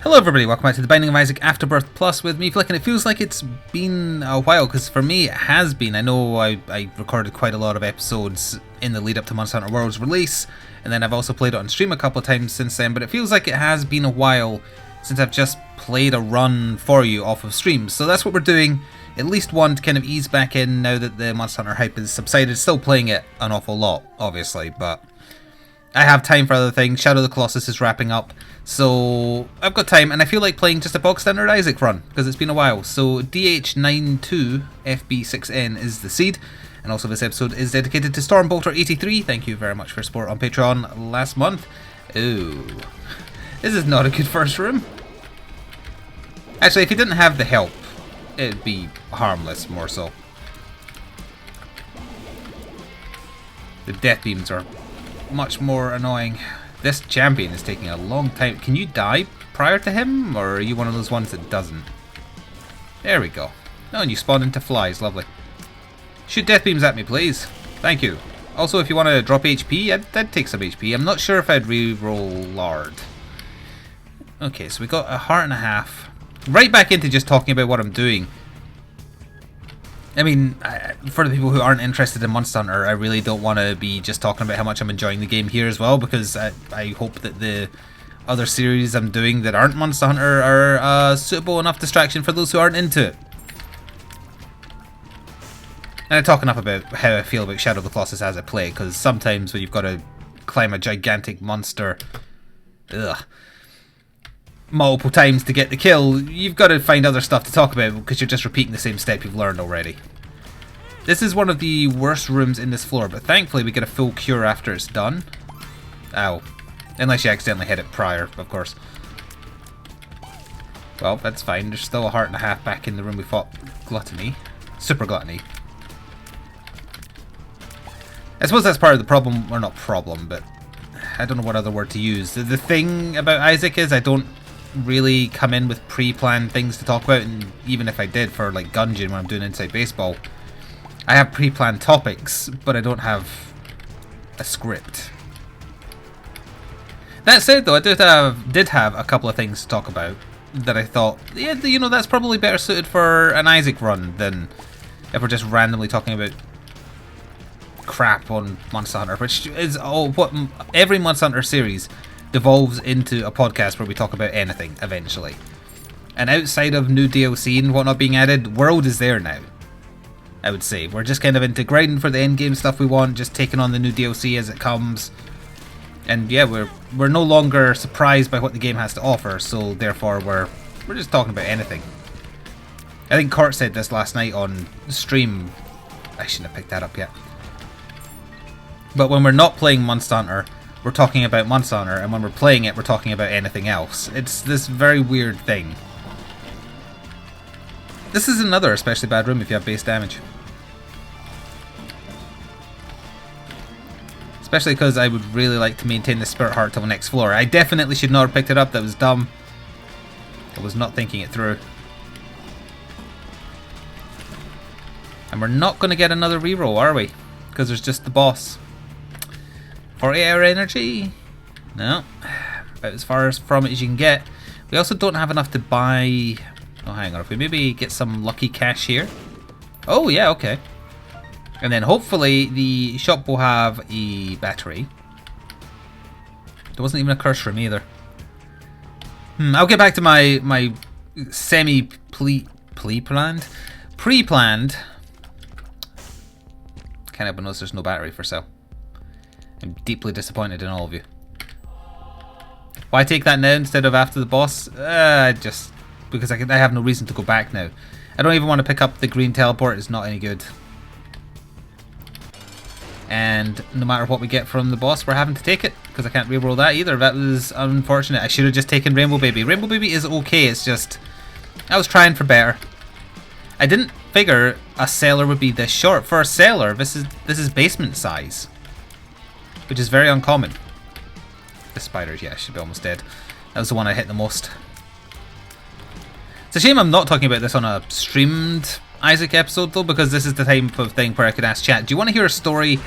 Hello everybody, welcome back to the Binding of Isaac Afterbirth Plus with me, Flik, and it feels like it's been a while, because for me it has been. I know I recorded quite a lot of episodes in the lead up to Monster Hunter World's release, and then I've also played it on stream a couple of times since then, but it feels like it has been a while since I've just played a run for you off of stream. So that's what we're doing, at least one to kind of ease back in now that the Monster Hunter hype has subsided. Still playing it an awful lot, obviously, but I have time for other things. Shadow of the Colossus is wrapping up, so I've got time, and I feel like playing just a bog standard Isaac run, because it's been a while. So DH92FB6N is the seed, and also this episode is dedicated to Stormbolter83. Thank you very much for support on Patreon last month. Ooh, this is not a good first room. Actually, if you didn't have the help, it'd be harmless, more so. The death beams are much more annoying. This champion is taking a long time. Can you die prior to him, or are you one of those ones that doesn't? There we go. Oh, and you spawn into flies. Lovely. Shoot death beams at me, please. Thank you. Also, if you want to drop HP, I'd take some HP. I'm not sure if I'd re-roll lard. Okay, so we got a heart and a half. Right back into just talking about what I'm doing. I mean, for the people who aren't interested in Monster Hunter, I really don't want to be just talking about how much I'm enjoying the game here as well, because I hope that the other series I'm doing that aren't Monster Hunter are a suitable enough distraction for those who aren't into it. And I talk enough about how I feel about Shadow of the Colossus as I play, because sometimes when you've got to climb a gigantic monster multiple times to get the kill, you've got to find other stuff to talk about because you're just repeating the same step you've learned already. This is one of the worst rooms in this floor, but thankfully we get a full cure after it's done. Ow. Unless you accidentally hit it prior, of course. Well, that's fine. There's still a heart and a half back in the room we fought Gluttony. Super Gluttony. I suppose that's part of the problem, or not problem, but I don't know what other word to use. The thing about Isaac is I don't really come in with pre-planned things to talk about, and even if I did for like Gungeon when I'm doing Inside Baseball, I have pre-planned topics, but I don't have a script. That said though, I did have a couple of things to talk about that I thought, yeah, you know, that's probably better suited for an Isaac run than if we're just randomly talking about crap on Monster Hunter, which is what every Monster Hunter series devolves into a podcast where we talk about anything eventually. And outside of new DLC and whatnot being added, World is there now, I would say. We're just kind of into grinding for the end game stuff we want, just taking on the new DLC as it comes. And yeah, we're no longer surprised by what the game has to offer, so therefore we're just talking about anything. I think Court said this last night on stream. I shouldn't have picked that up yet. But when we're not playing Monster Hunter, we're talking about Monster Hunter, and when we're playing it, we're talking about anything else. It's this very weird thing. This is another especially bad room if you have base damage. Especially because I would really like to maintain the Spirit Heart till the next floor. I definitely should not have picked it up, that was dumb. I was not thinking it through. And we're not going to get another reroll, are we? Because there's just the boss. 48-hour energy? No. About as far from it as you can get. We also don't have enough to buy... Oh, hang on. If we maybe get some lucky cash here. Oh, yeah, okay. And then hopefully the shop will have a battery. There wasn't even a curse room either. I'll get back to my pre-planned. Can't help but notice there's no battery for sale. I'm deeply disappointed in all of you. Why take that now instead of after the boss? Just because I have no reason to go back now. I don't even want to pick up the green teleport. It's not any good. And no matter what we get from the boss, we're having to take it because I can't reroll that either. That was unfortunate. I should have just taken Rainbow Baby. Rainbow Baby is okay. It's just I was trying for better. I didn't figure a cellar would be this short. For a cellar, this is basement size, which is very uncommon. The spiders, yeah, should be almost dead. That was the one I hit the most. It's a shame I'm not talking about this on a streamed Isaac episode though, because this is the type of thing where I could ask chat, do you want to hear a story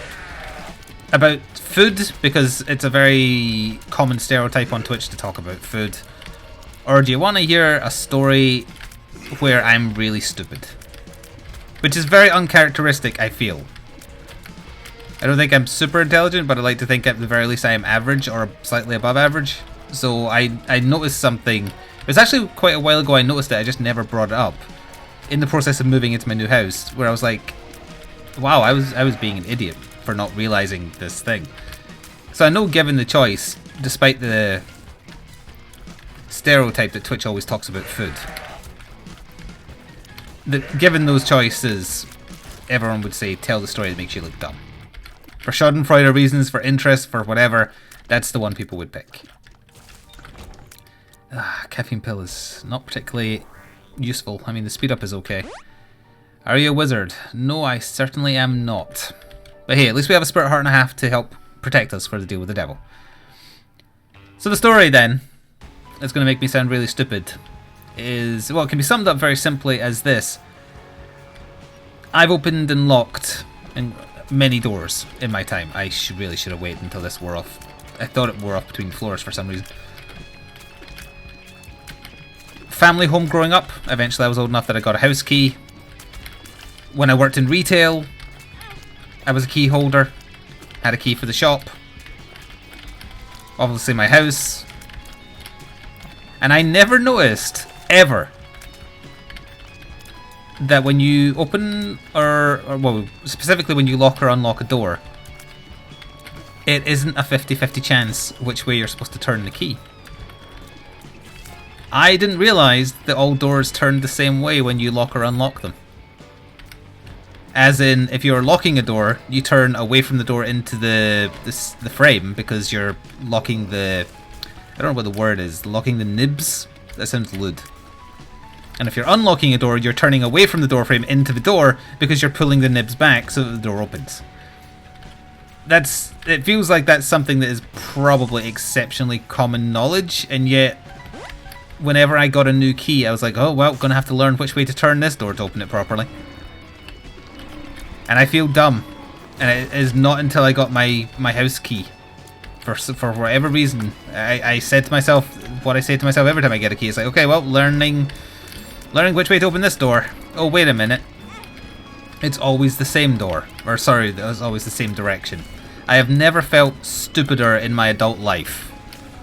about food? Because it's a very common stereotype on Twitch to talk about food. Or do you want to hear a story where I'm really stupid? Which is very uncharacteristic, I feel. I don't think I'm super intelligent, but I like to think at the very least I am average or slightly above average. So I noticed something. It was actually quite a while ago I noticed it, I just never brought it up. In the process of moving into my new house, where I was like, wow, I was being an idiot for not realizing this thing. So I know given the choice, despite the stereotype that Twitch always talks about food, that given those choices, everyone would say tell the story that makes you look dumb. For schadenfreude reasons, for interest, for whatever, that's the one people would pick. Caffeine pill is not particularly useful. I mean, the speed up is okay. Are you a wizard? No, I certainly am not. But hey, at least we have a spirit heart and a half to help protect us for the deal with the devil. So the story then, that's going to make me sound really stupid, is, well, it can be summed up very simply as this. I've opened and locked many doors in my time. I really should have waited until this wore off. I thought it wore off between floors for some reason. Family home growing up. Eventually I was old enough that I got a house key. When I worked in retail, I was a key holder. Had a key for the shop. Obviously my house. And I never noticed, ever, that when you open, or well, specifically when you lock or unlock a door, it isn't a 50-50 chance which way you're supposed to turn the key. I didn't realise that all doors turned the same way when you lock or unlock them. As in, if you're locking a door, you turn away from the door into the frame because you're locking the... I don't know what the word is. Locking the nibs? That sounds lewd. And if you're unlocking a door, you're turning away from the door frame into the door because you're pulling the nibs back so that the door opens. It feels like that's something that is probably exceptionally common knowledge, and yet whenever I got a new key, I was like, oh, well, gonna have to learn which way to turn this door to open it properly. And I feel dumb. And it is not until I got my house key. For whatever reason, I said to myself what I say to myself every time I get a key. It's like, okay, well, learning which way to open this door. Oh, wait a minute. It's always the same door. Or, sorry, it's always the same direction. I have never felt stupider in my adult life.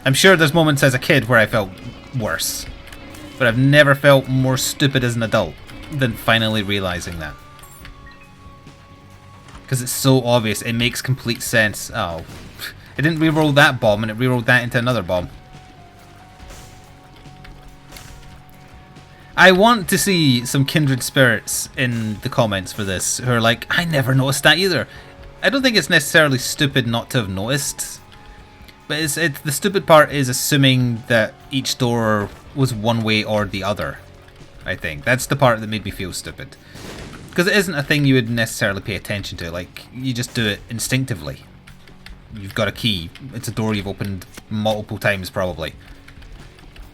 I'm sure there's moments as a kid where I felt worse. But I've never felt more stupid as an adult than finally realizing that. Because it's so obvious. It makes complete sense. Oh, it didn't reroll that bomb and it rerolled that into another bomb. I want to see some kindred spirits in the comments for this who are like, I never noticed that either. I don't think it's necessarily stupid not to have noticed. But the stupid part is assuming that each door was one way or the other. I think. That's the part that made me feel stupid. Because it isn't a thing you would necessarily pay attention to. Like, you just do it instinctively. You've got a key. It's a door you've opened multiple times probably.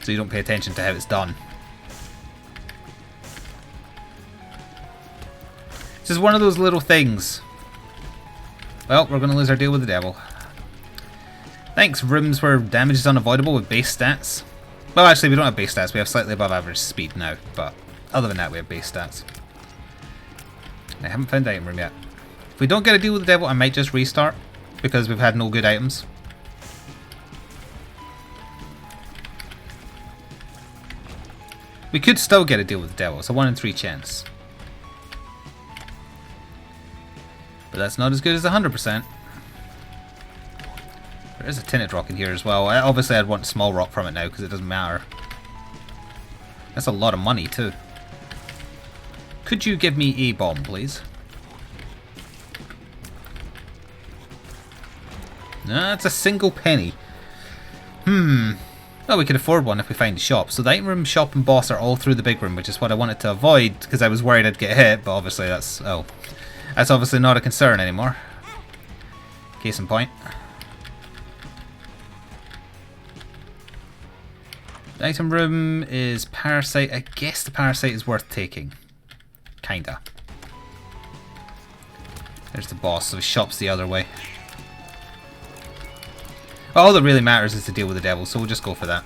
So you don't pay attention to how it's done. It's just one of those little things. Well, we're going to lose our deal with the devil. Thanks, rooms where damage is unavoidable with base stats. Well, actually, we don't have base stats. We have slightly above average speed now. But other than that, we have base stats. I haven't found the item room yet. If we don't get a deal with the devil, I might just restart. Because we've had no good items. We could still get a deal with the devil. It's a 1 in 3 chance. But that's not as good as 100%. There is a tinted rock in here as well. Obviously I'd want small rock from it now because it doesn't matter. That's a lot of money too. Could you give me a bomb, please? No, it's a single penny. Well, we could afford one if we find a shop. So the item room, shop and boss are all through the big room, which is what I wanted to avoid because I was worried I'd get hit, but obviously that's obviously not a concern anymore. Case in point. The item room is parasite. I guess the parasite is worth taking. Kinda. There's the boss, so the shop's the other way. All that really matters is to deal with the devil, so we'll just go for that.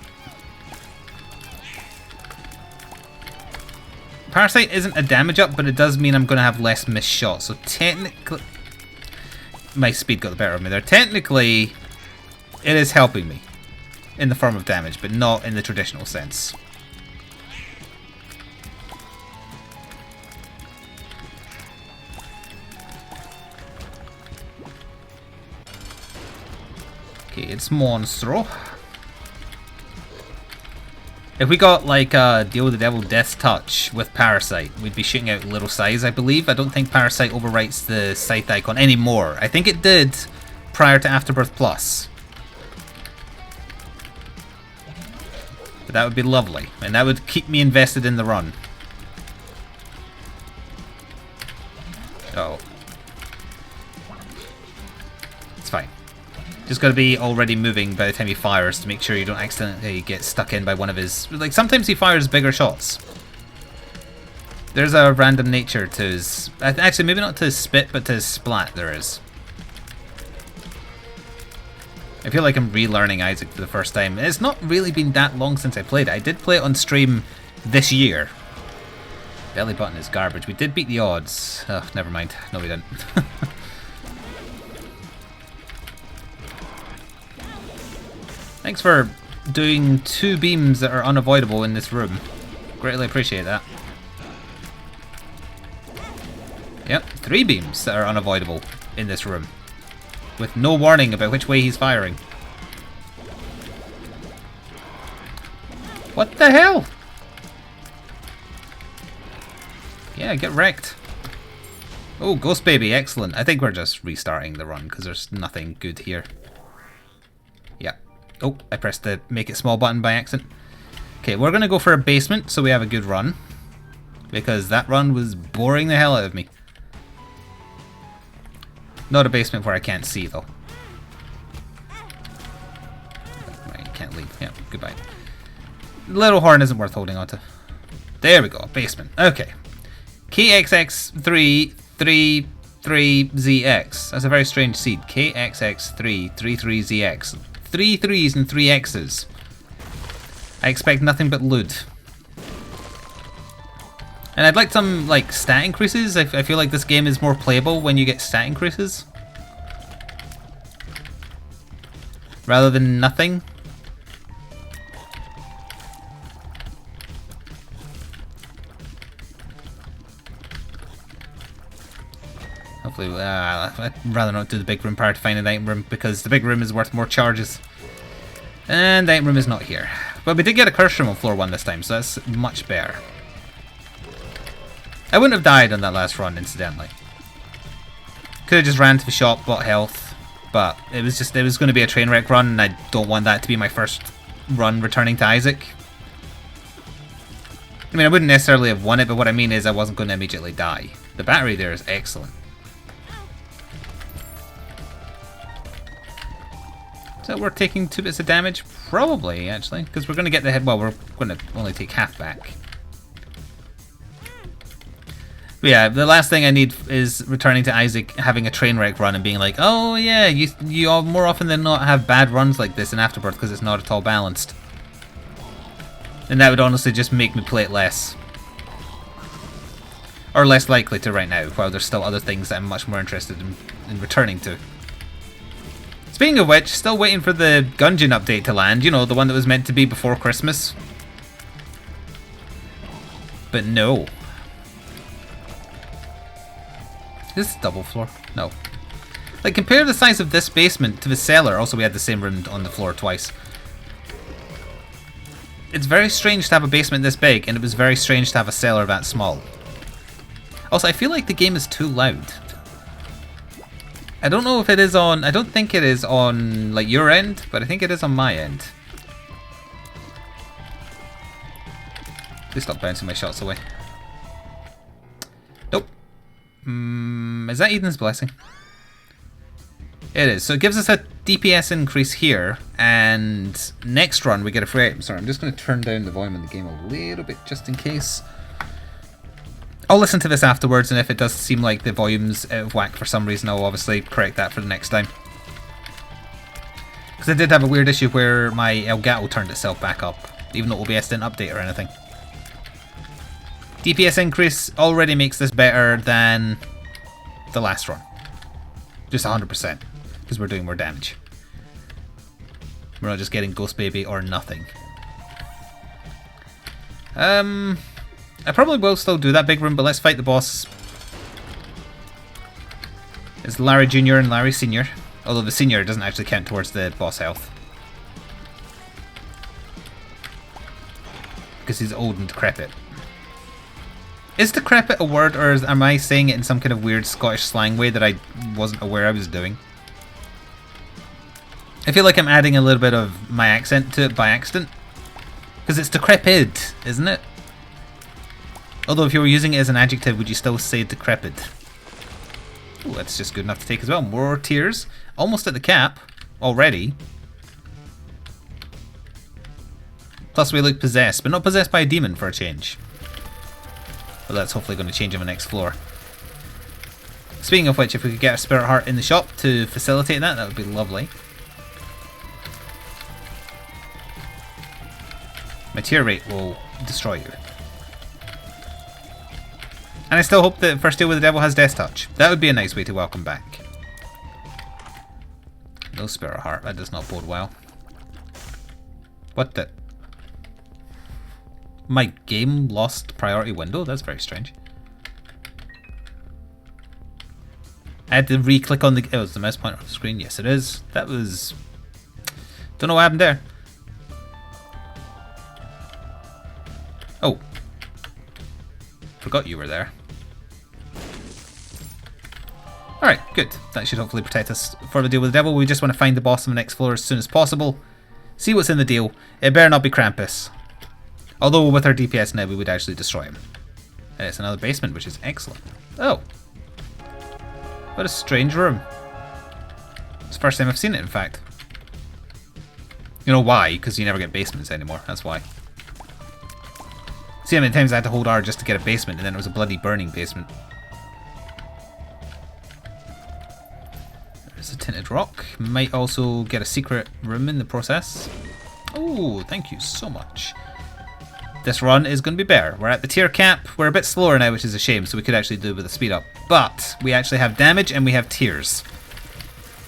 Parasite isn't a damage up, but it does mean I'm going to have less missed shots. So technically... My speed got the better of me there. Technically, it is helping me in the form of damage, but not in the traditional sense. Okay, it's Monstro. If we got like Deal with the Devil Death Touch with Parasite, we'd be shooting out Little Size, I believe. I don't think Parasite overwrites the Scythe icon anymore. I think it did prior to Afterbirth Plus. But that would be lovely, and that would keep me invested in the run. Oh. It's fine. Just got to be already moving by the time he fires to make sure you don't accidentally get stuck in by one of his... Like, sometimes he fires bigger shots. There's a random nature to his... Actually, maybe not to his spit, but to his splat there is. I feel like I'm relearning Isaac for the first time. It's not really been that long since I played it. I did play it on stream this year. Belly button is garbage. We did beat the odds. Oh, never mind. No, we didn't. Thanks for doing 2 beams that are unavoidable in this room. Greatly appreciate that. Yep, 3 beams that are unavoidable in this room. With no warning about which way he's firing. What the hell? Yeah, get wrecked. Oh, Ghost Baby, excellent. I think we're just restarting the run because there's nothing good here. Yeah. Oh, I pressed the make it small button by accident. Okay, we're going to go for a basement so we have a good run. Because that run was boring the hell out of me. Not a basement where I can't see though. Right, can't leave. Yeah, goodbye. Little horn isn't worth holding on to. There we go, basement. Okay. KXX333ZX. That's a very strange seed. KXX333ZX. 3 3s and 3 X's. I expect nothing but loot. And I'd like some like stat increases. I feel like this game is more playable when you get stat increases. Rather than nothing. Hopefully, I'd rather not do the big room prior to finding the item room because the big room is worth more charges. And the item room is not here. But we did get a curse room on floor 1 this time, so that's much better. I wouldn't have died on that last run, incidentally. Could have just ran to the shop, bought health, but it was going to be a train wreck run, and I don't want that to be my first run returning to Isaac. I mean, I wouldn't necessarily have won it, but what I mean is I wasn't going to immediately die. The battery there is excellent. So we're taking 2 bits of damage? Probably, actually, because we're going to get the head. Well, we're going to only take half back. But yeah, the last thing I need is returning to Isaac, having a train wreck run and being like, oh yeah, you all more often than not have bad runs like this in Afterbirth because it's not at all balanced. And that would honestly just make me play it less. Or less likely to right now, while there's still other things that I'm much more interested in returning to. Speaking of which, still waiting for the Gungeon update to land, you know, the one that was meant to be before Christmas. But no. Is this double floor? No. Like, compare the size of this basement to the cellar. Also, we had the same room on the floor twice. It's very strange to have a basement this big, and it was very strange to have a cellar that small. Also, I feel like the game is too loud. I don't know if it is on... I don't think it is on, like, your end, but I think it is on my end. Please stop bouncing my shots away. Nope. Is that Eden's Blessing? It is. So it gives us a DPS increase here, and next run we get a free item. Sorry, I'm just going to turn down the volume of the game a little bit just in case. I'll listen to this afterwards, and if it does seem like the volume's out of whack for some reason, I'll obviously correct that for the next time. Because I did have a weird issue where my Elgato turned itself back up, even though OBS didn't update or anything. DPS increase already makes this better than the last run. Just 100%. Because we're doing more damage. We're not just getting Ghost Baby or nothing. I probably will still do that big room, but let's fight the boss. It's Larry Jr. and Larry Sr. Although the Sr. doesn't actually count towards the boss health. Because he's old and decrepit. Is decrepit a word, or am I saying it in some kind of weird Scottish slang way that I wasn't aware I was doing? I feel like I'm adding a little bit of my accent to it by accident. Because it's decrepit, isn't it? Although if you were using it as an adjective, would you still say decrepit? Ooh, that's just good enough to take as well. More tears. Almost at the cap already. Plus we look possessed, but not possessed by a demon for a change. But that's hopefully going to change on the next floor. Speaking of which, if we could get a spirit heart in the shop to facilitate that, that would be lovely. My tear rate will destroy you. And I still hope that First Deal with the Devil has Death Touch. That would be a nice way to welcome back. No Spirit Heart, that does not bode well. What the? My game lost priority window? That's very strange. I had to re-click on the... Oh, is the mouse pointer on the screen? Yes, it is. That was... Don't know what happened there. Oh. Forgot you were there. Alright, good. That should hopefully protect us for the deal with the devil. We just want to find the boss on the next floor as soon as possible. See what's in the deal. It better not be Krampus. Although with our DPS now we would actually destroy him. And it's another basement, which is excellent. Oh. What a strange room. It's the first time I've seen it, in fact. You know why? Because you never get basements anymore. That's why. See how many times I had to hold R just to get a basement, and then it was a bloody burning basement. There's a tinted rock. Might also get a secret room in the process. Oh, thank you so much. This run is going to be better. We're at the tier cap. We're a bit slower now, which is a shame, so we could actually do with a speed up. But we actually have damage and we have tears.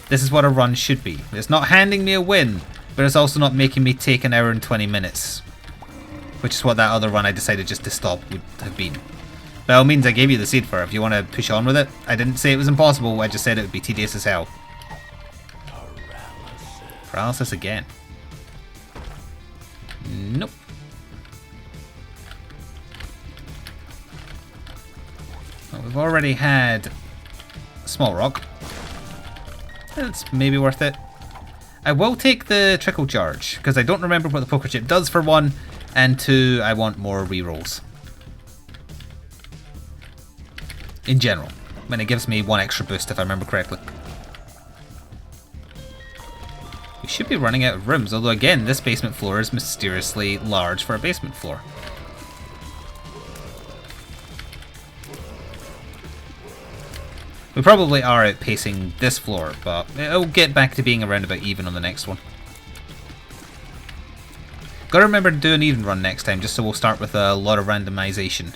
This is what a run should be. It's not handing me a win, but it's also not making me take an hour and 20 minutes. Which is what that other run I decided just to stop would have been. By all means, I gave you the seed for it if you want to push on with it. I didn't say it was impossible, I just said it would be tedious as hell. Paralysis again. Nope. Well, we've already had Small Rock. That's maybe worth it. I will take the Trickle Charge, because I don't remember what the Poker Chip does for one, and two, I want more rerolls. In general. When it gives me one extra boost, if I remember correctly. We should be running out of rooms, although again, this basement floor is mysteriously large for a basement floor. We probably are outpacing this floor, but it'll get back to being around about even on the next one. Gotta remember to do an even run next time, just so we'll start with a lot of randomization.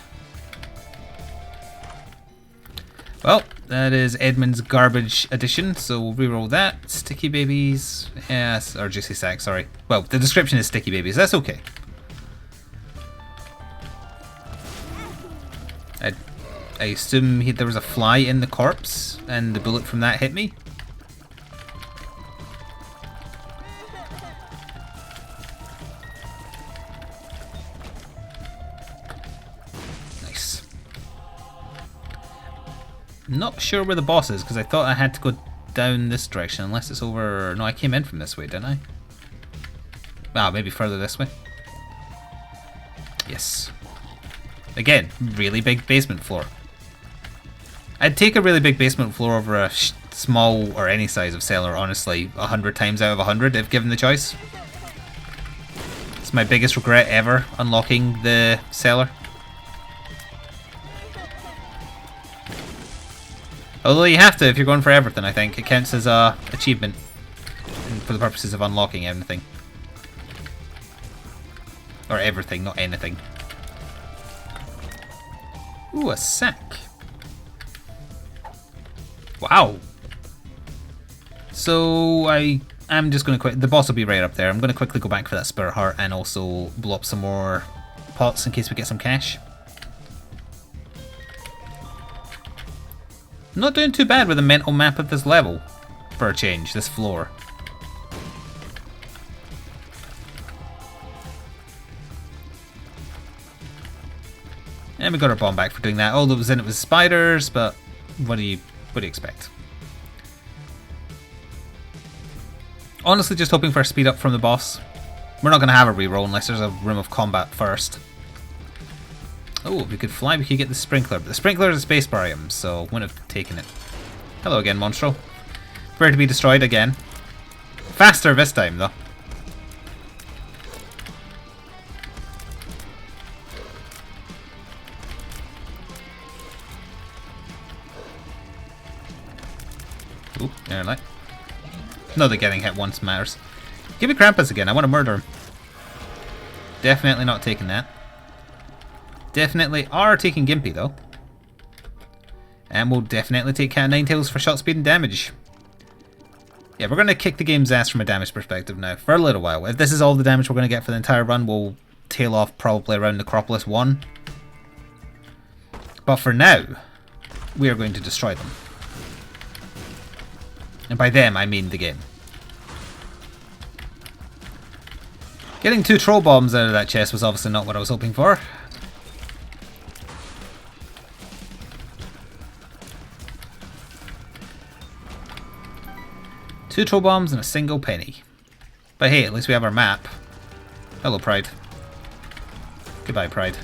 Well, that is Edmund's garbage edition, so we'll reroll that. Sticky babies, yes, or juicy sack, sorry. Well, the description is sticky babies, that's okay. I assume there was a fly in the corpse, and the bullet from that hit me. Nice. Not sure where the boss is, because I thought I had to go down this direction, unless it's over... No, I came in from this way, didn't I? Ah, maybe further this way. Yes. Again, really big basement floor. I'd take a really big basement floor over a small or any size of cellar, honestly, 100 times out of 100 if given the choice. It's my biggest regret ever, unlocking the cellar. Although you have to if you're going for everything, I think. It counts as a achievement for the purposes of unlocking everything. Or everything, not anything. Ooh, a sack. Wow. So I'm just going to quit. The boss will be right up there. I'm going to quickly go back for that Spirit Heart and also blow up some more pots in case we get some cash. Not doing too bad with a mental map of this level. For a change, this floor. And we got our bomb back for doing that. All that was in it was spiders, but what do you expect? Honestly, just hoping for a speed up from the boss. We're not going to have a reroll unless there's a room of combat first. Oh, if we could fly, we could get the sprinkler. But the sprinkler is a spacebar item, so wouldn't have taken it. Hello again, Monstro. Prepare to be destroyed again. Faster this time, though. Oop, there, like. No, that getting hit once matters. Give me Krampus again. I want to murder him. Definitely not taking that. Definitely are taking Gimpy, though. And we'll definitely take Cat Ninetails for shot speed and damage. Yeah, we're going to kick the game's ass from a damage perspective now for a little while. If this is all the damage we're going to get for the entire run, we'll tail off probably around Necropolis 1. But for now, we are going to destroy them. And by them, I mean the game. Getting 2 troll bombs out of that chest was obviously not what I was hoping for. Two troll bombs and a single penny. But hey, at least we have our map. Hello, Pride. Goodbye, Pride.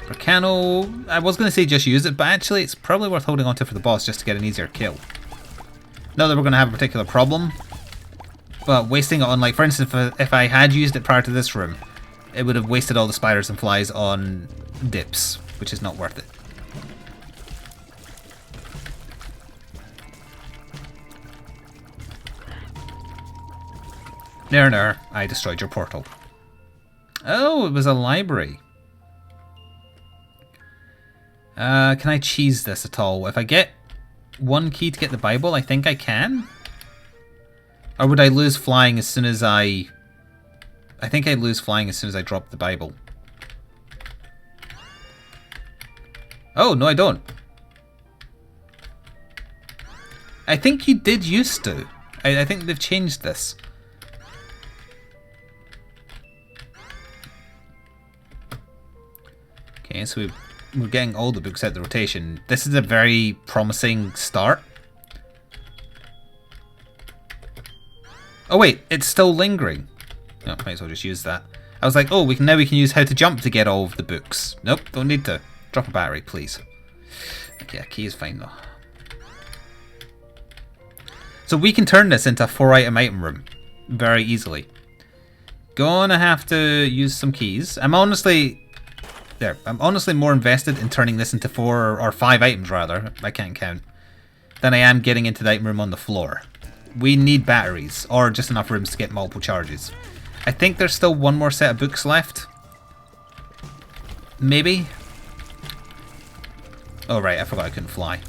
Volcano, I was going to say just use it, but actually it's probably worth holding onto for the boss just to get an easier kill. Not that we're going to have a particular problem, but wasting it on, like, for instance, if I had used it prior to this room, it would have wasted all the spiders and flies on dips, which is not worth it. Ner, I destroyed your portal. Oh, it was a library. Can I cheese this at all? If I get 1 key to get the Bible, I think I can? Or would I lose flying as soon as I think I'd lose flying as soon as I drop the Bible. Oh, no I don't. I think you did used to. I think they've changed this. Okay, so we're getting all the books out of the rotation. This is a very promising start. Oh wait, it's still lingering. No, might as well just use that. I was like, oh, now we can use how to jump to get all of the books. Nope, don't need to. Drop a battery, please. Okay, a key is fine though. So we can turn this into a 4-item room very easily. Gonna have to use some keys. I'm honestly more invested in turning this into 4 or 5 items rather, I can't count, than I am getting into the item room on the floor. We need batteries, or just enough rooms to get multiple charges. I think there's still 1 more set of books left. Maybe? Oh right, I forgot I couldn't fly.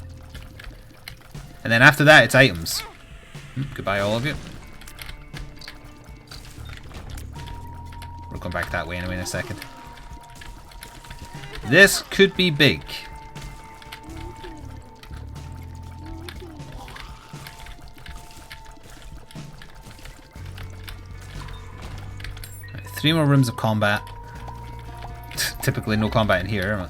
And then after that, it's items. Goodbye all of you. We're going back that way anyway in a second. This could be big. Right, 3 more rooms of combat. Typically no combat in here.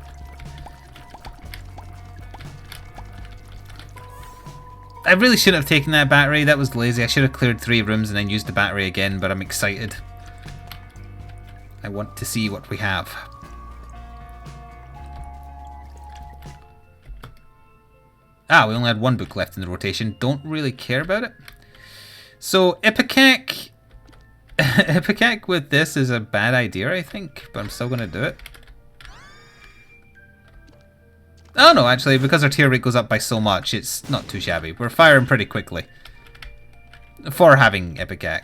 I really shouldn't have taken that battery. That was lazy. I should have cleared 3 rooms and then used the battery again, but I'm excited. I want to see what we have. Ah, we only had 1 book left in the rotation. Don't really care about it. So, Ipecac... Ipecac with this is a bad idea, I think. But I'm still going to do it. Oh no, actually, because our tier rate goes up by so much, it's not too shabby. We're firing pretty quickly. For having Ipecac.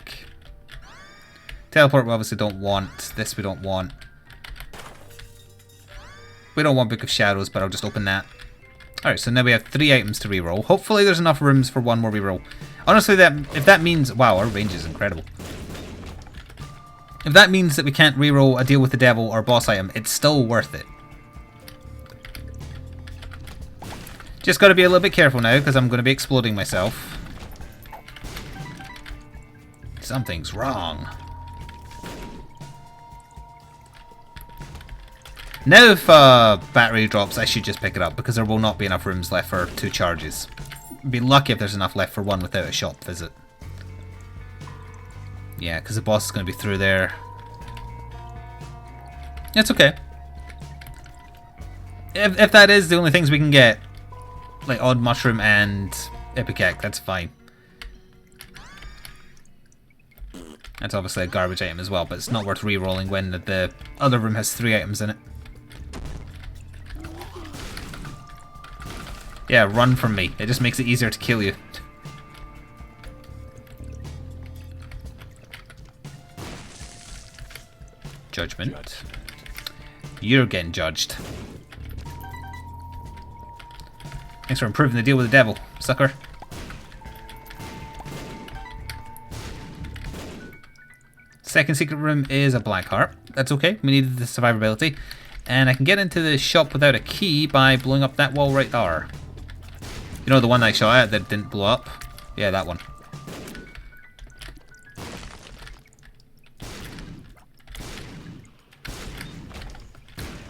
Teleport we obviously don't want. This we don't want. We don't want Book of Shadows, but I'll just open that. Alright, so now we have 3 items to reroll. Hopefully there's enough rooms for one more reroll. Honestly, if that means... Wow, our range is incredible. If that means that we can't reroll a Deal with the Devil or boss item, it's still worth it. Just got to be a little bit careful now, because I'm going to be exploding myself. Something's wrong. Now if battery drops, I should just pick it up, because there will not be enough rooms left for 2 charges. Be lucky if there's enough left for one without a shop visit. Yeah, because the boss is going to be through there. It's okay. If that is the only things we can get, like Odd Mushroom and Ipecac, that's fine. That's obviously a garbage item as well, but it's not worth re-rolling when the other room has 3 items in it. Yeah, run from me. It just makes it easier to kill you. Judgment. You're getting judged. Thanks for improving the deal with the devil, sucker. Second secret room is a black heart. That's okay, we needed the survivability. And I can get into the shop without a key by blowing up that wall right there. You know the one I shot at that didn't blow up? Yeah, that one.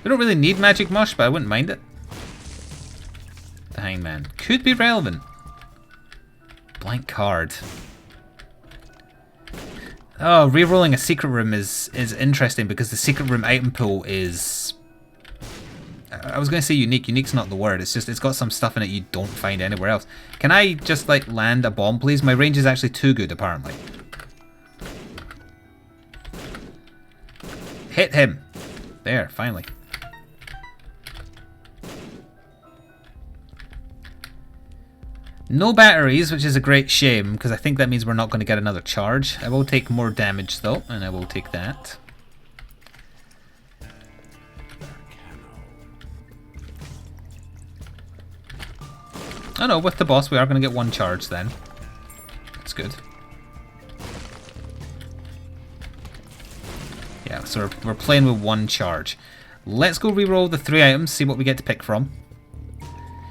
We don't really need magic mush, but I wouldn't mind it. The Hangman. Could be relevant. Blank card. Oh, rerolling a secret room is interesting because the secret room item pool is... I was going to say unique. Unique's not the word. It's just it's got some stuff in it you don't find anywhere else. Can I just like land a bomb, please? My range is actually too good, apparently. Hit him. There, finally. No batteries, which is a great shame, because I think that means we're not going to get another charge. I will take more damage, though, and I will take that. Oh no, with the boss we are going to get 1 charge then. That's good. Yeah, so we're playing with 1 charge. Let's go reroll the 3 items, see what we get to pick from.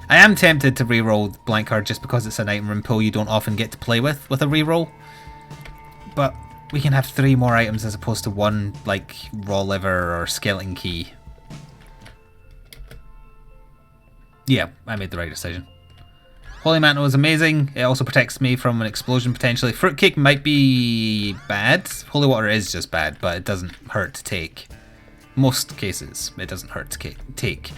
I am tempted to reroll blank card just because it's an item room pool you don't often get to play with a reroll. But we can have 3 more items as opposed to 1 like raw liver or skeleton key. Yeah, I made the right decision. Holy Mantle is amazing. It also protects me from an explosion potentially. Fruitcake might be bad. Holy Water is just bad, but it doesn't hurt to take. Most cases, it doesn't hurt to take.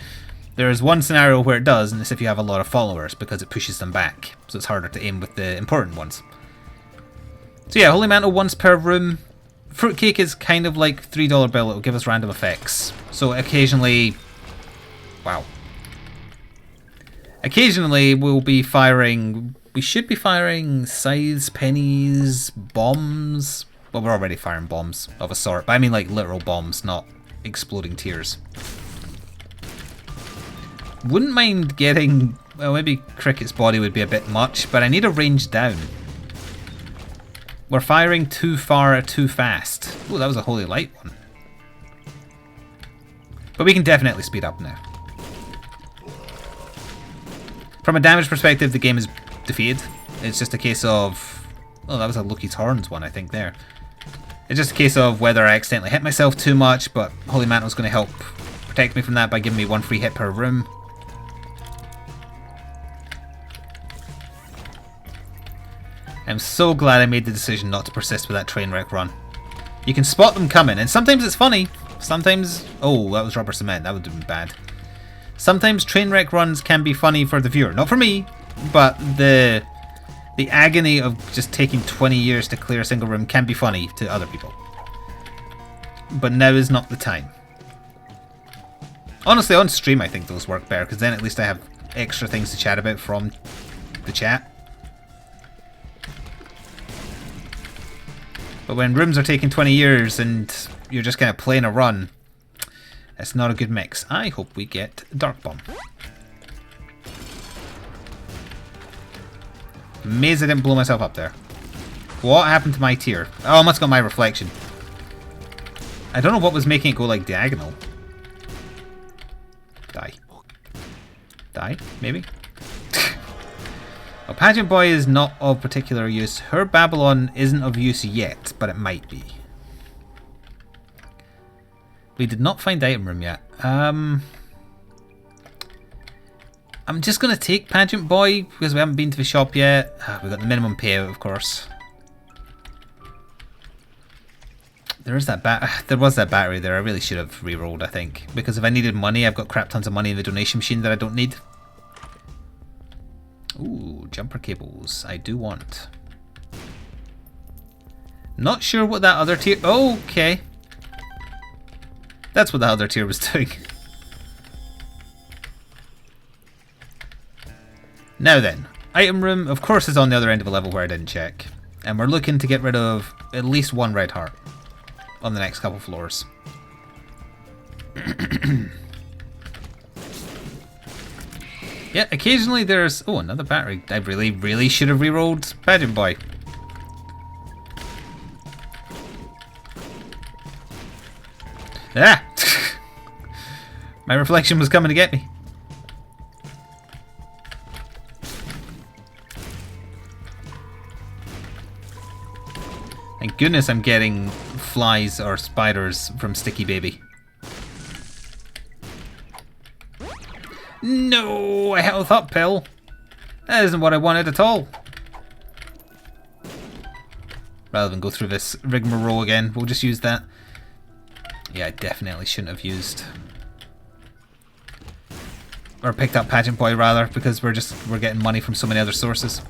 There is one scenario where it does, and it's if you have a lot of followers, because it pushes them back. So it's harder to aim with the important ones. So yeah, Holy Mantle once per room. Fruitcake is kind of like $3 bill. It'll give us random effects. So occasionally... Wow. Occasionally we'll be firing... We should be firing scythes, pennies, bombs. Well, we're already firing bombs of a sort. But I mean like literal bombs, not exploding tears. Wouldn't mind getting... Well, maybe Cricket's body would be a bit much, but I need a range down. We're firing too far too fast. Oh, that was a Holy Light one. But we can definitely speed up now. From a damage perspective, the game is defeated. It's just a case of... Oh, that was a Loki's Horns one, I think, there. It's just a case of whether I accidentally hit myself too much, but Holy Mantle's going to help protect me from that by giving me 1 free hit per room. I'm so glad I made the decision not to persist with that train wreck run. You can spot them coming, and sometimes it's funny. Sometimes... Oh, that was rubber cement. That would have been bad. Sometimes train wreck runs can be funny for the viewer. Not for me, but the agony of just taking 20 years to clear a single room can be funny to other people. But now is not the time. Honestly, on stream I think those work better, because then at least I have extra things to chat about from the chat. But when rooms are taking 20 years and you're just kind of playing a run, It's not a good mix. I hope we get Dark Bomb. Amazed I didn't blow myself up there. What happened to my tier? Oh, I must have got my reflection. I don't know what was making it go like diagonal. Die. Die? Maybe? Well, Pageant Boy is not of particular use. Her Babylon isn't of use yet, but it might be. We did not find the item room yet. I'm just going to take Pageant Boy because we haven't been to the shop yet. We've got the minimum payout, of course. There was that battery there. I really should have re-rolled, I think. Because if I needed money, I've got crap tons of money in the donation machine that I don't need. Ooh, jumper cables. I do want. Not sure what that other tier... Oh, okay. That's what the other tier was doing. Now then, item room, of course, is on the other end of a level where I didn't check. And we're looking to get rid of at least one red heart on the next couple floors. Yeah, occasionally there's... Oh, another battery. I really should have re-rolled Pageant Boy. Ah! My reflection was coming to get me. Thank goodness I'm getting flies or spiders from Sticky Baby. No, a health up pill. That isn't what I wanted at all. Rather than go through this rigmarole again, we'll just use that. Yeah, I definitely shouldn't have used... Or picked up Pageant Boy rather, because we're getting money from so many other sources.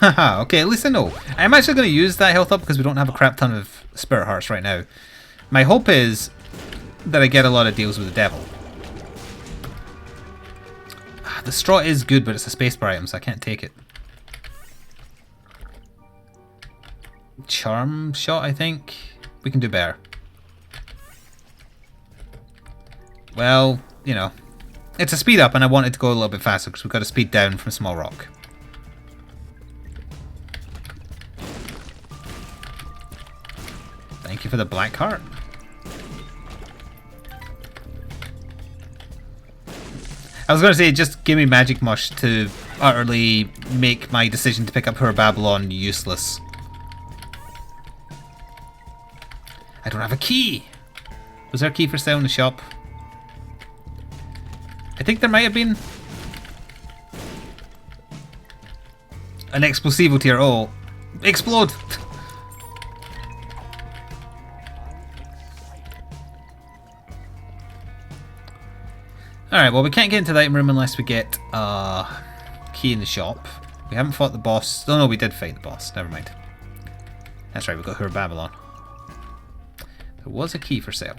Haha, okay, at least I know. I'm actually going to use that health up because we don't have a crap ton of Spirit Hearts right now. My hope is that I get a lot of deals with the devil. The straw is good, but it's a spacebar item, so I can't take it. Charm shot, I think. We can do better. Well, you know, it's a speed up and I want it to go a little bit faster because we've got to speed down from Small Rock. Thank you for the black heart. I was going to say, just give me Magic Mush to utterly make my decision to pick up her Babylon useless. I don't have a key. Was there a key for sale in the shop? I think there might have been. An explosivo tier. Oh, explode! Alright, well we can't get into the item room unless we get a key in the shop. We haven't fought the boss. Oh no, we did fight the boss. Never mind. That's right, we got her Babylon. There was a key for sale.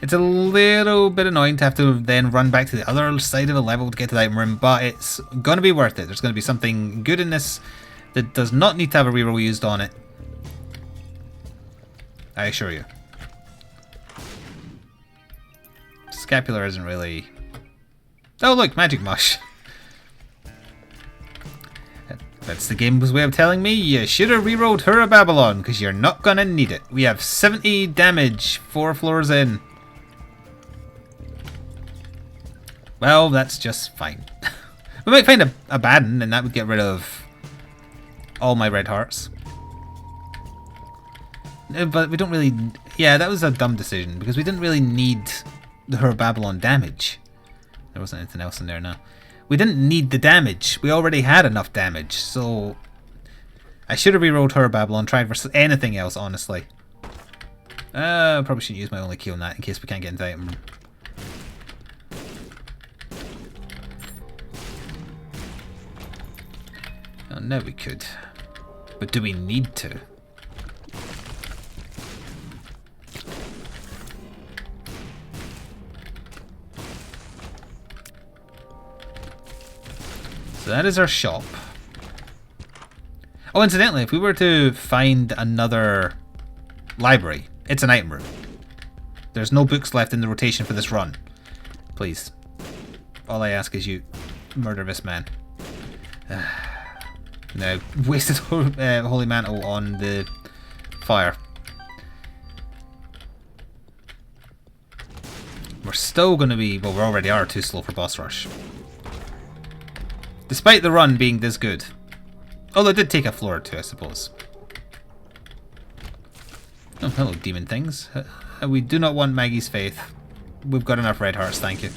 It's a little bit annoying to have to then run back to the other side of the level to get to the item room, but it's going to be worth it. There's going to be something good in this that does not need to have a reroll used on it. I assure you. Scapular isn't really... Oh look, Magic Mush. That's the game's way of telling me you should have rerolled her Babylon, because you're not going to need it. We have 70 damage 4 floors in. Well, that's just fine. We might find a bad one, and that would get rid of all my red hearts. But we don't really... Yeah, that was a dumb decision, because we didn't really need her Babylon damage. There wasn't anything else in there now. We didn't need the damage. We already had enough damage, so... I should have rerolled her Babylon, tried for anything else, honestly. Probably shouldn't use my only key on that in case we can't get into item room. Oh, no, we could. But do we need to? So that is our shop. Oh, incidentally, if we were to find another library, it's an item room. There's no books left in the rotation for this run. Please. All I ask is you murder this man. No, wasted Holy Mantle on the fire. We're still going to be, well, we already are too slow for boss rush. Despite the run being this good. Although it did take a floor or two, I suppose. Oh, hello, demon things. We do not want Maggie's faith. We've got enough red hearts, thank you.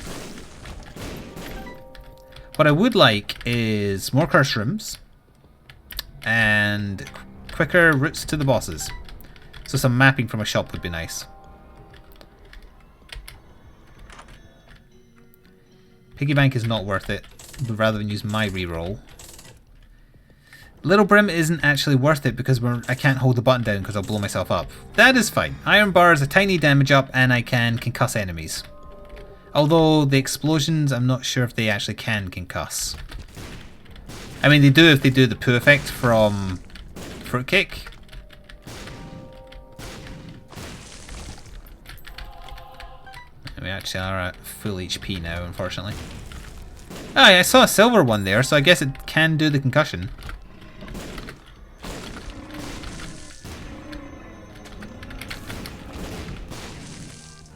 What I would like is more curse rooms and quicker routes to the bosses. So some mapping from a shop would be nice. Piggy bank is not worth it. Would rather than use my reroll. Little Brim isn't actually worth it because I can't hold the button down because I'll blow myself up. That is fine. Iron bar is a tiny damage up and I can concuss enemies. Although the explosions, I'm not sure if they actually can concuss. I mean, they do if they do the poo effect from Fruitcake. We actually are at full HP now, unfortunately. Oh, yeah, I saw a silver one there, so I guess it can do the concussion.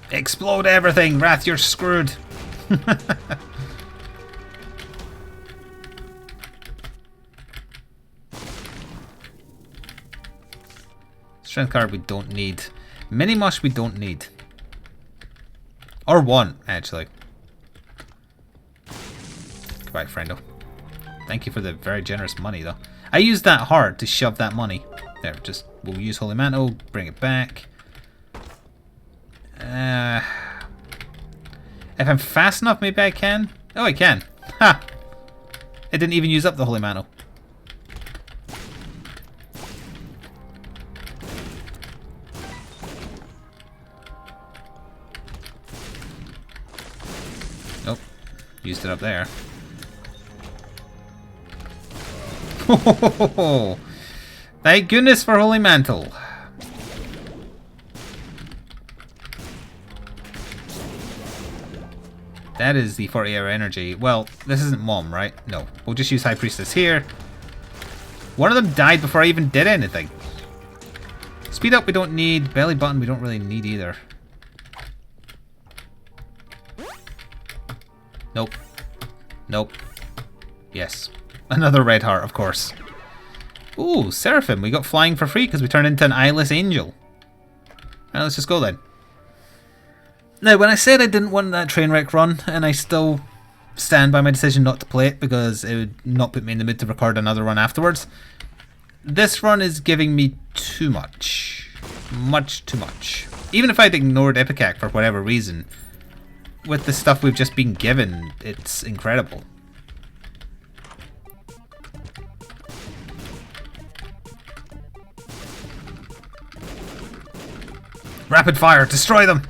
Explode everything! Wrath, you're screwed! Strength card we don't need. Mini mush we don't need. Or one, actually. Goodbye, friendo. Thank you for the very generous money, though. I used that heart to shove that money. There, just, we'll use Holy Mantle, bring it back. If I'm fast enough, maybe I can? Oh, I can. Ha! It didn't even use up the Holy Mantle. Nope. Used it up there. Thank goodness for Holy Mantle. That is the 40-hour energy. Well, this isn't Mom, right? No. We'll just use High Priestess here. One of them died before I even did anything. Speed up we don't need. Belly button we don't really need either. Nope. Nope. Yes. Another red heart, of course. Ooh, Seraphim. We got flying for free because we turned into an eyeless angel. Alright, let's just go then. Now, when I said I didn't want that train wreck run, and I still stand by my decision not to play it because it would not put me in the mood to record another run afterwards, this run is giving me too much. Much too much. Even if I'd ignored Ipecac for whatever reason, with the stuff we've just been given, it's incredible. Rapid fire, destroy them!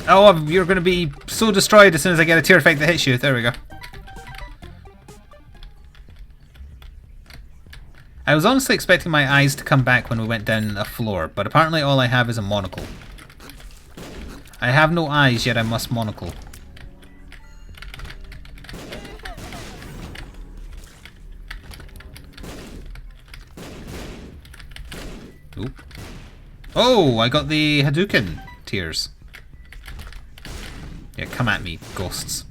Oh, you're going to be so destroyed as soon as I get a tear effect that hits you. There we go. I was honestly expecting my eyes to come back when we went down a floor, but apparently all I have is a monocle. I have no eyes, yet I must monocle. Oop. Oh, I got the Hadouken tears. Yeah, come at me, ghosts.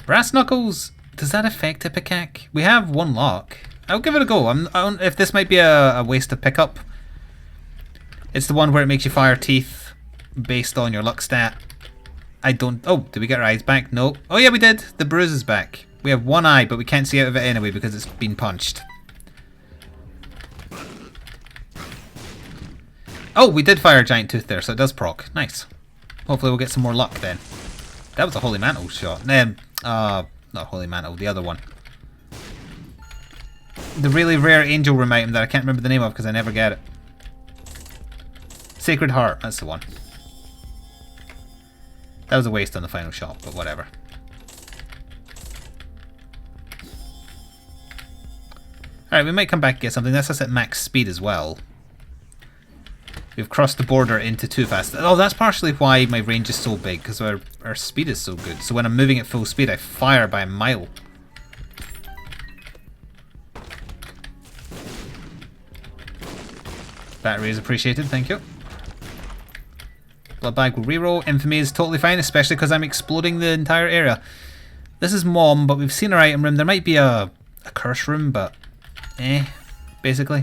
Brass Knuckles, does that affect Ipecac? We have one lock. I'll give it a go. If this might be a waste of pickup. It's the one where it makes you fire teeth based on your luck stat. I don't... Oh, did we get our eyes back? No. Oh yeah, we did. The bruise is back. We have one eye, but we can't see out of it anyway because it's been punched. Oh, we did fire a giant tooth there, so it does proc. Nice. Hopefully we'll get some more luck then. That was a Holy Mantle shot. Not Holy Mantle, the other one. The really rare angel room item that I can't remember the name of because I never get it. Sacred Heart, that's the one. That was a waste on the final shot, but whatever. Alright, we might come back and get something. That's us at max speed as well. We've crossed the border into too fast. Oh, that's partially why my range is so big, because our speed is so good. So when I'm moving at full speed, I fire by a mile. Battery is appreciated, thank you. Blood bag will reroll. Infamy is totally fine, especially because I'm exploding the entire area. This is Mom, but we've seen her item room. There might be a curse room, but basically.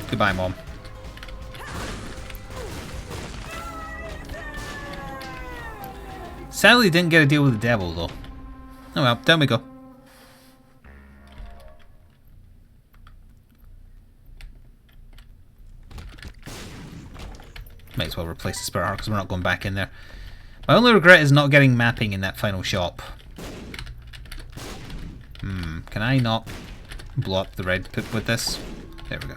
Goodbye, Mom. Sadly, didn't get a deal with the devil, though. Oh well, down we go. Might as well replace the spirit heart because we're not going back in there. My only regret is not getting mapping in that final shop. Can I not blow up the red pip with this? There we go.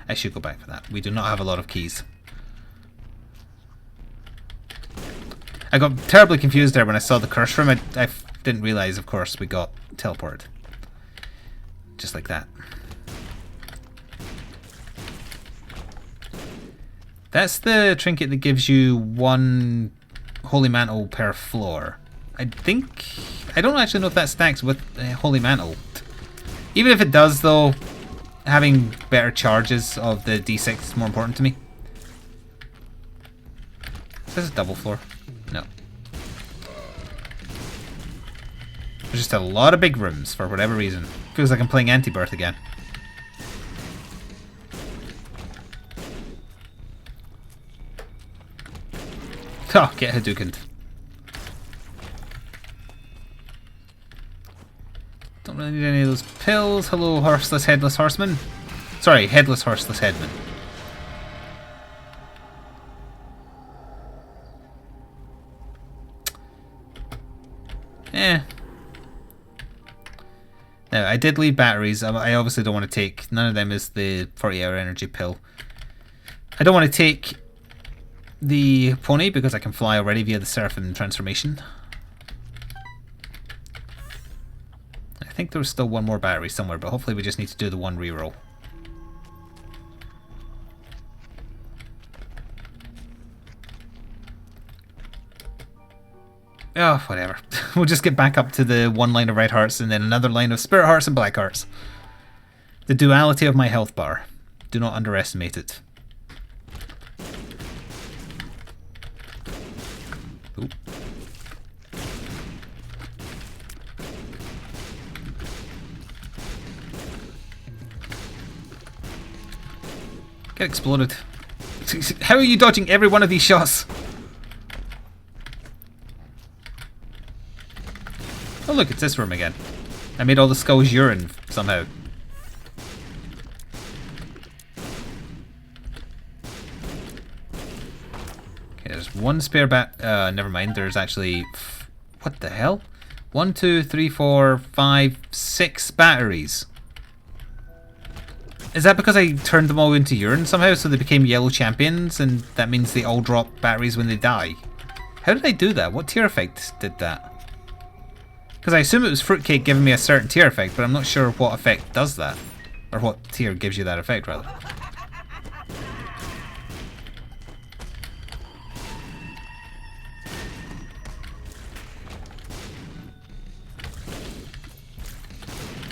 I should go back for that. We do not have a lot of keys. I got terribly confused there when I saw the curse room. I didn't realise, of course, we got teleported. Just like that. That's the trinket that gives you 1 Holy Mantle per floor. I don't actually know if that stacks with Holy Mantle. Even if it does, though, having better charges of the D6 is more important to me. Is this a double floor? No. There's just a lot of big rooms for whatever reason. Feels like I'm playing Afterbirth again. Oh, get Hadoukened. Don't really need any of those pills. Hello, horseless, headless horseman. Sorry, headless, horseless headman. Now, I did leave batteries. I obviously don't want to take... None of them is the 40-hour energy pill. I don't want to take the pony because I can fly already via the Seraphim transformation. I think there was still one more battery somewhere, but hopefully we just need to do the one reroll. Oh, whatever. We'll just get back up to the one line of red hearts and then another line of spirit hearts and black hearts. The duality of my health bar. Do not underestimate it. Oop. Get exploded. How are you dodging every one of these shots? Oh look, it's this room again. I made all the skulls urine somehow. Okay, there's one spare never mind, there's actually... What the hell? 1, 2, 3, 4, 5, 6 batteries. Is that because I turned them all into urine somehow, so they became yellow champions, and that means they all drop batteries when they die? How did I do that? What tier effect did that? Because I assume it was Fruitcake giving me a certain tier effect, but I'm not sure what effect does that. Or what tier gives you that effect, rather.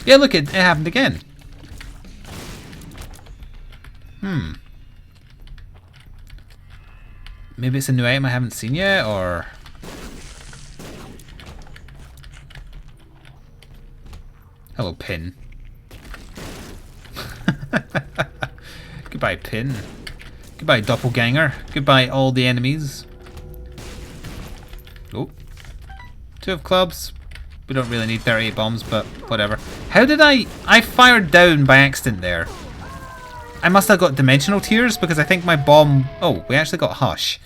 Yeah, look, it happened again. Maybe it's a new item I haven't seen yet, or... Hello, Pin. Goodbye, Pin. Goodbye, Doppelganger. Goodbye, all the enemies. Oh. 2 of clubs. We don't really need 38 bombs, but whatever. How did I fired down by accident there. I must have got dimensional tears because I think my bomb... Oh, we actually got Hush.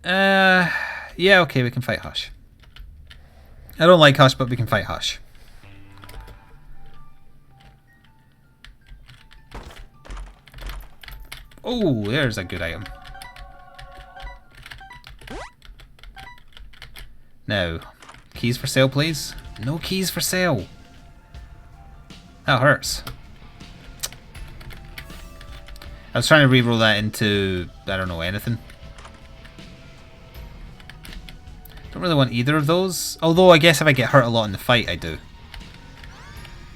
Yeah, okay, we can fight Hush. I don't like Hush, but we can fight Hush. Oh, there's a good item. Now, keys for sale, please? No keys for sale. That hurts. I was trying to re-roll that into, I don't know, anything. Don't really want either of those. Although I guess if I get hurt a lot in the fight, I do.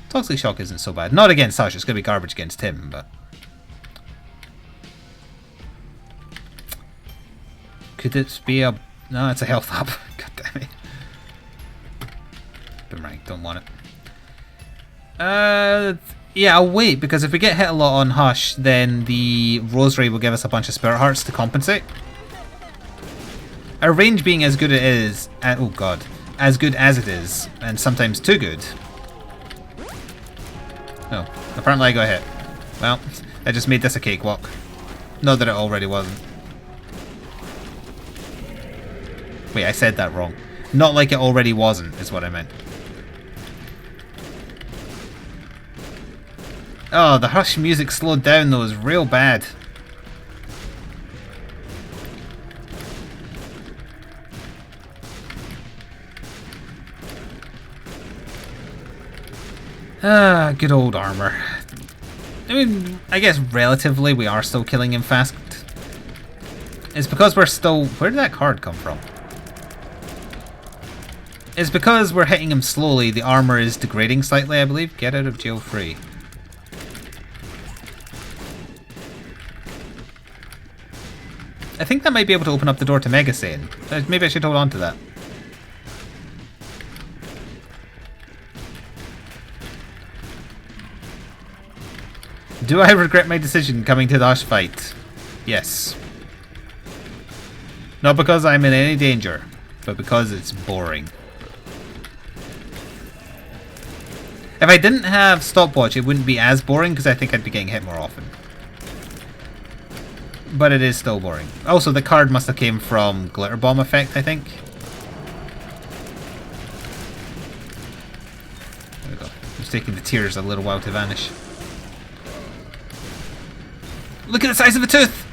Toxic Shock isn't so bad. Not against Hush, it's going to be garbage against him, but... Could it be a... No, it's a health up. God damn it. Boomerang, don't want it. Yeah, I'll wait, because if we get hit a lot on Hush, then the Rosary will give us a bunch of Spirit Hearts to compensate. Our range being as good as it is... oh god. As good as it is, and sometimes too good. Oh, apparently I got hit. Well, I just made this a cakewalk. Not that it already wasn't. Wait, I said that wrong. Not like it already wasn't, is what I meant. Oh, the Hush music slowed down though is real bad. Ah, good old armor. I mean, I guess relatively we are still killing him fast. It's because we're still... Where did that card come from? It's because we're hitting him slowly, the armor is degrading slightly, I believe. Get out of jail free. I think that might be able to open up the door to Mega Saiyan. Maybe I should hold on to that. Do I regret my decision coming to the Hush fight? Yes. Not because I'm in any danger, but because it's boring. If I didn't have stopwatch, it wouldn't be as boring because I think I'd be getting hit more often. But it is still boring. Also, the card must have came from Glitter Bomb effect, I think. There we go. It's taking the tears a little while to vanish. Look at the size of the tooth!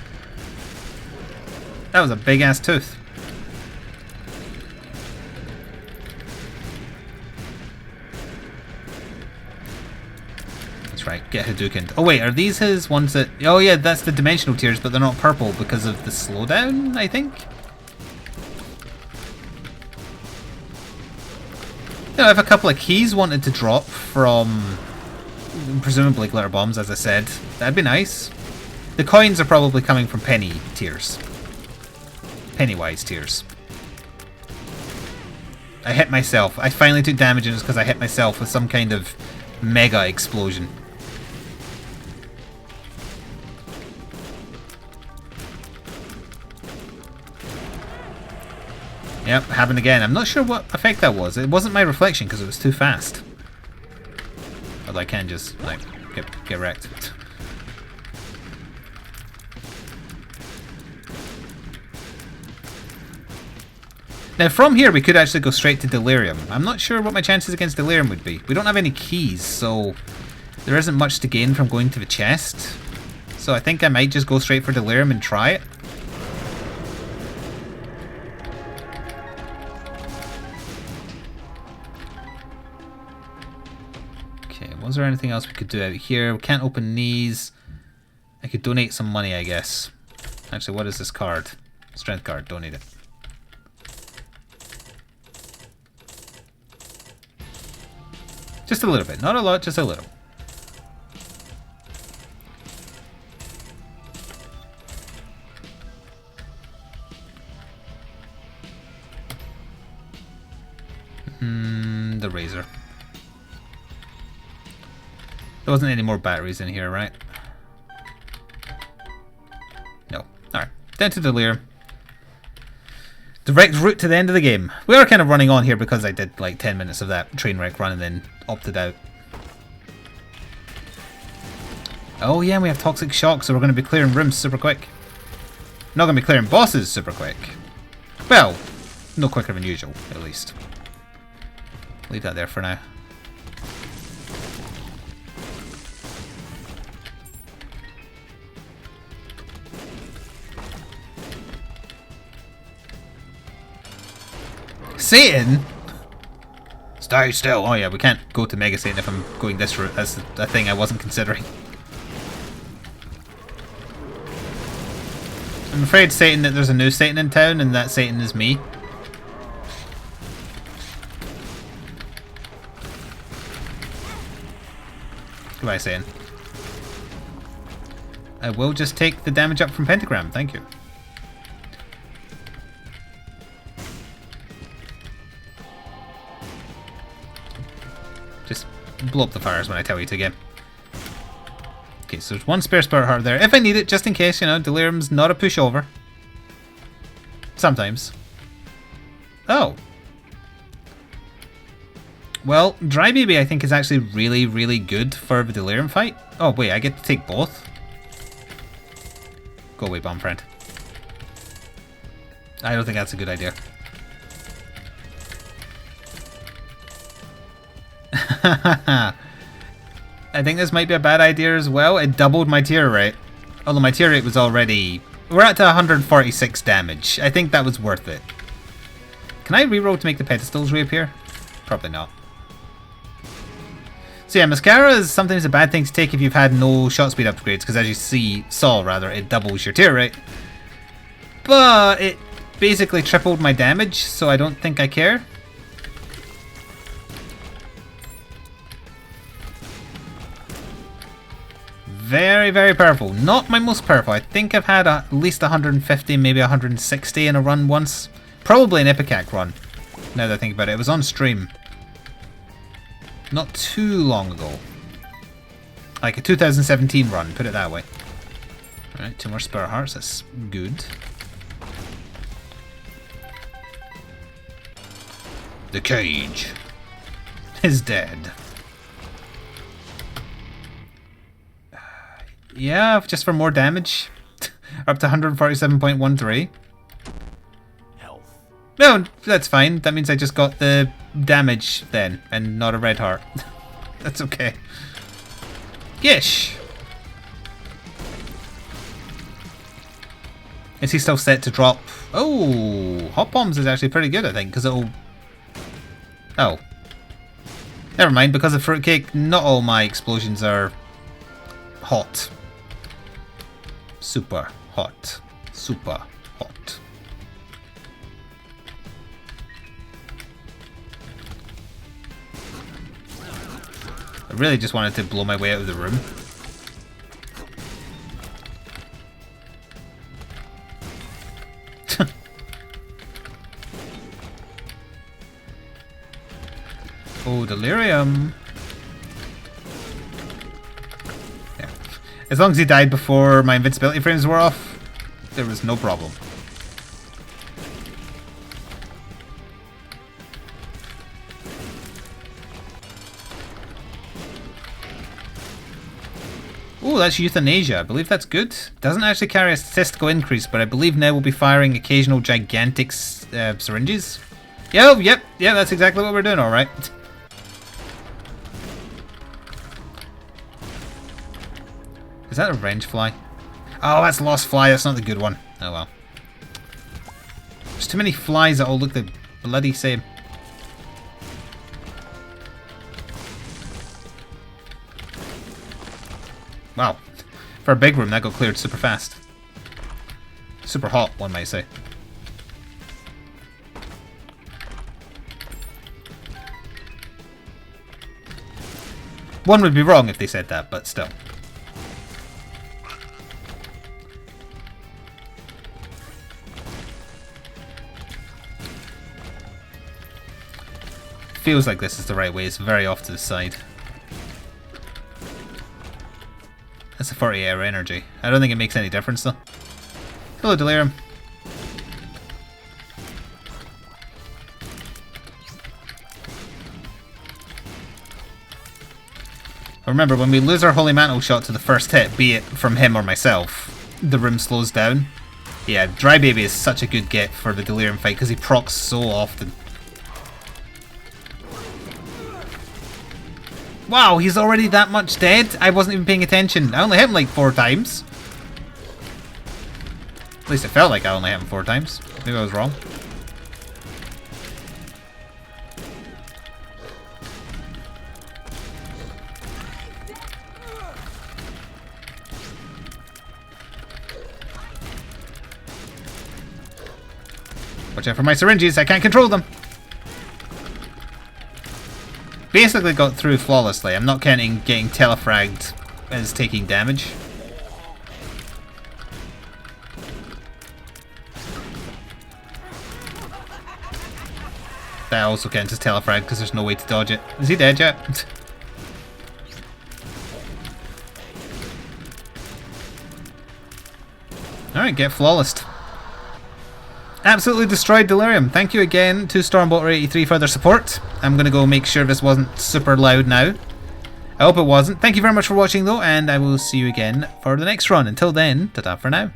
That was a big ass tooth. That's right, get Hadouken. Oh wait, are these his ones that... Oh yeah, that's the dimensional tears, but they're not purple because of the slowdown, I think? You know, if a couple of keys wanted to drop from... presumably glitter bombs, as I said, that'd be nice. The coins are probably coming from penny tears. Pennywise tears. I hit myself. I finally took damage and it's because I hit myself with some kind of mega explosion. Yep, happened again. I'm not sure what effect that was. It wasn't my reflection because it was too fast. Although I can just, like, get wrecked. Now from here we could actually go straight to Delirium. I'm not sure what my chances against Delirium would be. We don't have any keys, so there isn't much to gain from going to the chest. So I think I might just go straight for Delirium and try it. Okay, was there anything else we could do out here? We can't open these. I could donate some money, I guess. Actually, what is this card? Strength card, donate it. Just a little bit. Not a lot, just a little. The razor. There wasn't any more batteries in here, right? No. Alright. Down to Delirium. Direct route to the end of the game. We are kind of running on here because I did like 10 minutes of that train wreck run and then opted out. Oh yeah, we have Toxic Shock, so we're going to be clearing rooms super quick. Not going to be clearing bosses super quick. Well, no quicker than usual, at least. Leave that there for now. Satan? Stay still. Oh yeah, we can't go to Mega Satan if I'm going this route. That's a thing I wasn't considering. I'm afraid, Satan, that there's a new Satan in town, and that Satan is me. Goodbye, Satan. I will just take the damage up from Pentagram, thank you. Just blow up the fires when I tell you to again. Okay, so there's one spare Spirit Heart there. If I need it, just in case, you know, Delirium's not a pushover. Sometimes. Oh. Well, Dry Baby I think is actually really, really good for the Delirium fight. Oh wait, I get to take both? Go away, bomb friend. I don't think that's a good idea. I think this might be a bad idea as well. It doubled my tier rate. Although my tier rate was already... We're at to 146 damage. I think that was worth it. Can I reroll to make the pedestals reappear? Probably not. So yeah, Mascara is sometimes a bad thing to take if you've had no shot speed upgrades, because as you saw, it doubles your tier rate. But it basically tripled my damage, so I don't think I care. Very, very powerful. Not my most powerful. I think I've had at least 150, maybe 160 in a run once. Probably an Ipecac run, now that I think about it. It was on stream. Not too long ago. Like a 2017 run, put it that way. Alright, 2 more Spirit Hearts, that's good. The cage is dead. Yeah, just for more damage. Up to 147.13. Health. No, that's fine. That means I just got the damage then, and not a red heart. That's okay. Gish! Is he still set to drop? Oh, Hot Bombs is actually pretty good, I think, because it'll... Oh. Never mind, because of Fruitcake, not all my explosions are hot. Super hot. Super hot. I really just wanted to blow my way out of the room. Oh, Delirium. Yeah. As long as he died before my invincibility frames were off, there was no problem. Oh, that's Euthanasia. I believe that's good. Doesn't actually carry a statistical increase, but I believe now we'll be firing occasional gigantic syringes. Yep, that's exactly what we're doing, alright. Is that a range fly? Oh, that's Lost Fly. That's not the good one. Oh well. There's too many flies that all look the bloody same. Wow. For a big room, that got cleared super fast. Super hot, one might say. One would be wrong if they said that, but still. Feels like this is the right way. It's very off to the side. That's a 40-hour energy. I don't think it makes any difference though. Hello, Delirium. Remember, when we lose our Holy Mantle shot to the first hit, be it from him or myself, the room slows down. Yeah, Dry Baby is such a good get for the Delirium fight because he procs so often. Wow, he's already that much dead? I wasn't even paying attention. I only hit him like 4 times. At least it felt like I only hit him 4 times. Maybe I was wrong. Watch out for my syringes, I can't control them. Basically got through flawlessly. I'm not counting getting telefragged as taking damage. That also counts as telefrag because there's no way to dodge it. Is he dead yet? Alright, get flawless. Absolutely destroyed Delirium. Thank you again to Stormbolt83 for their support. I'm going to go make sure this wasn't super loud now. I hope it wasn't. Thank you very much for watching though, and I will see you again for the next run. Until then, ta-ta for now.